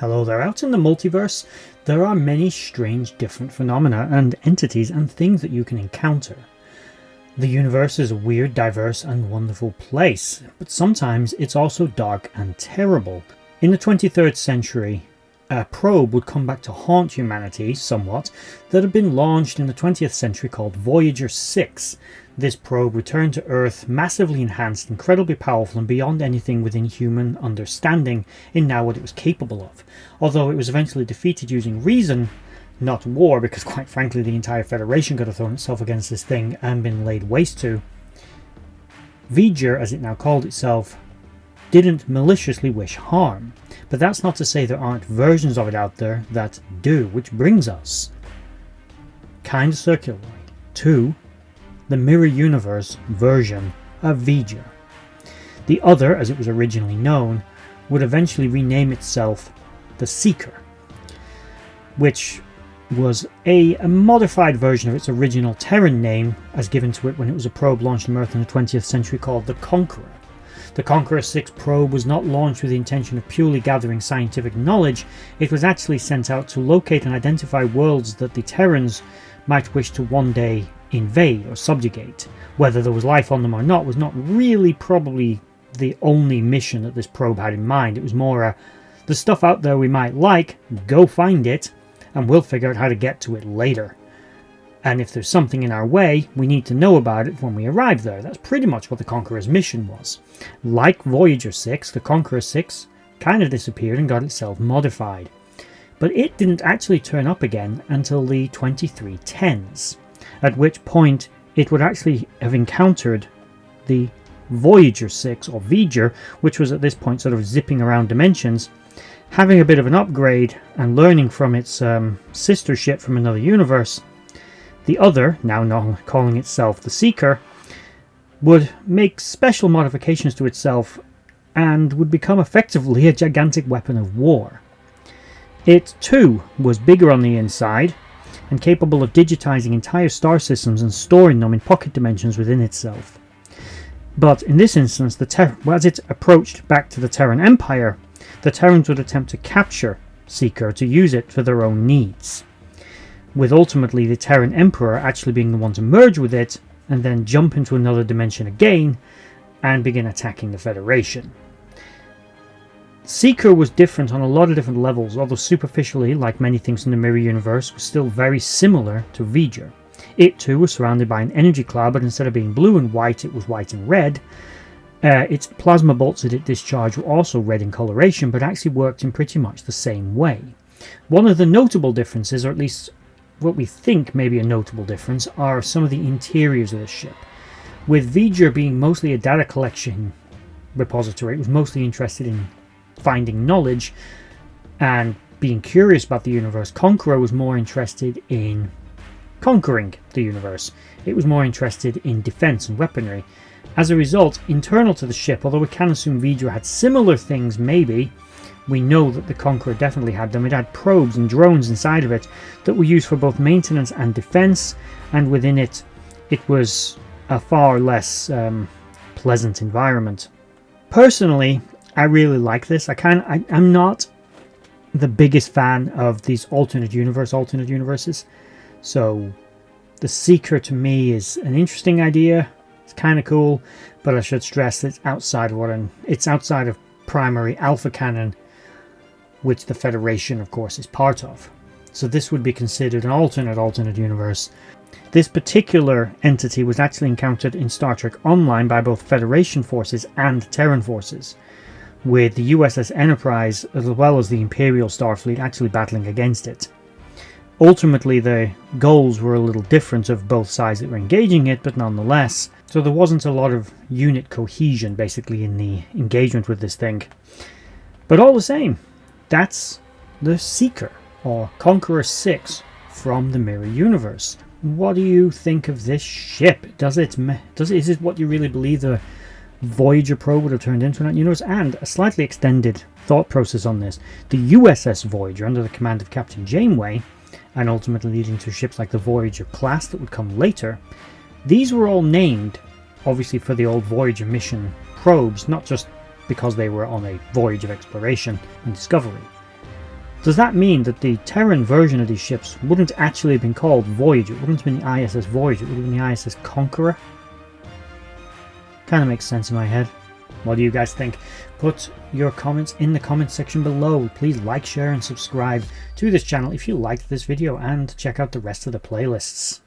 Hello there. Out in the multiverse, there are many strange different phenomena and entities and things that you can encounter. The universe is a weird, diverse and wonderful place, but sometimes it's also dark and terrible. In the 23rd century, a probe would come back to haunt humanity somewhat that had been launched in the 20th century called Voyager 6. This probe returned to Earth massively enhanced, incredibly powerful and beyond anything within human understanding in now what it was capable of. Although it was eventually defeated using reason, not war, because quite frankly the entire Federation could have thrown itself against this thing and been laid waste to. Voyager, as it now called itself, didn't maliciously wish harm, but that's not to say there aren't versions of it out there that do, which brings us, kinda circularly, to the Mirror Universe version of Voyager. The other, as it was originally known, would eventually rename itself the Seeker, which was a modified version of its original Terran name as given to it when it was a probe launched on Earth in the 20th century called the Conqueror. The Conqueror 6 probe was not launched with the intention of purely gathering scientific knowledge. It was actually sent out to locate and identify worlds that the Terrans might wish to one day invade or subjugate. Whether there was life on them or not was not really probably the only mission that this probe had in mind. It was more the stuff out there we might like, go find it, and we'll figure out how to get to it later. And if there's something in our way, we need to know about it when we arrive there. That's pretty much what the Conqueror's mission was. Like Voyager 6, the Conqueror 6 kind of disappeared and got itself modified. But it didn't actually turn up again until the 2310s, at which point it would actually have encountered the Voyager 6, or Voyager, which was at this point sort of zipping around dimensions, having a bit of an upgrade and learning from its sister ship from another universe. The other, now calling itself the Seeker, would make special modifications to itself and would become effectively a gigantic weapon of war. It too was bigger on the inside and capable of digitizing entire star systems and storing them in pocket dimensions within itself. But in this instance, as it approached back to the Terran Empire, the Terrans would attempt to capture Seeker to use it for their own needs, with ultimately the Terran Emperor actually being the one to merge with it and then jump into another dimension again and begin attacking the Federation. Seeker was different on a lot of different levels, although superficially, like many things in the Mirror Universe, was still very similar to Voyager. It too was surrounded by an energy cloud, but instead of being blue and white, it was white and red. Its plasma bolts that it discharged were also red in coloration, but actually worked in pretty much the same way. One of the notable differences, or at least what we think may be a notable difference, are some of the interiors of the ship. With Voyager being mostly a data collection repository, it was mostly interested in finding knowledge and being curious about the universe. Conqueror was more interested in conquering the universe. It was more interested in defense and weaponry. As a result, internal to the ship, although we can assume Voyager had similar things maybe, we know that the Conqueror definitely had them. It had probes and drones inside of it that were used for both maintenance and defense, and within it, it was a far less pleasant environment. Personally, I really like this. I'm not the biggest fan of these alternate universes. So the Seeker to me is an interesting idea. It's kind of cool, but I should stress that it's outside of primary alpha canon, which the Federation of course is part of. So this would be considered an alternate universe. This particular entity was actually encountered in Star Trek Online by both Federation forces and Terran forces, with the USS Enterprise as well as the Imperial Starfleet actually battling against it. Ultimately the goals were a little different of both sides that were engaging it, but nonetheless, so there wasn't a lot of unit cohesion basically in the engagement with this thing. But all the same, that's the Seeker, or Conqueror 6 from the Mirror Universe. What do you think of this ship? Is it what you really believe the Voyager probe would have turned into in that universe? And a slightly extended thought process on this. The USS Voyager, under the command of Captain Janeway, and ultimately leading to ships like the Voyager class that would come later, these were all named, obviously, for the old Voyager mission probes, not just because they were on a voyage of exploration and discovery. Does that mean that the Terran version of these ships wouldn't actually have been called Voyager? It wouldn't have been the ISS Voyager, it would have been the ISS Conqueror? Kind of makes sense in my head. What do you guys think? Put your comments in the comment section below. Please like, share and subscribe to this channel if you liked this video, and check out the rest of the playlists.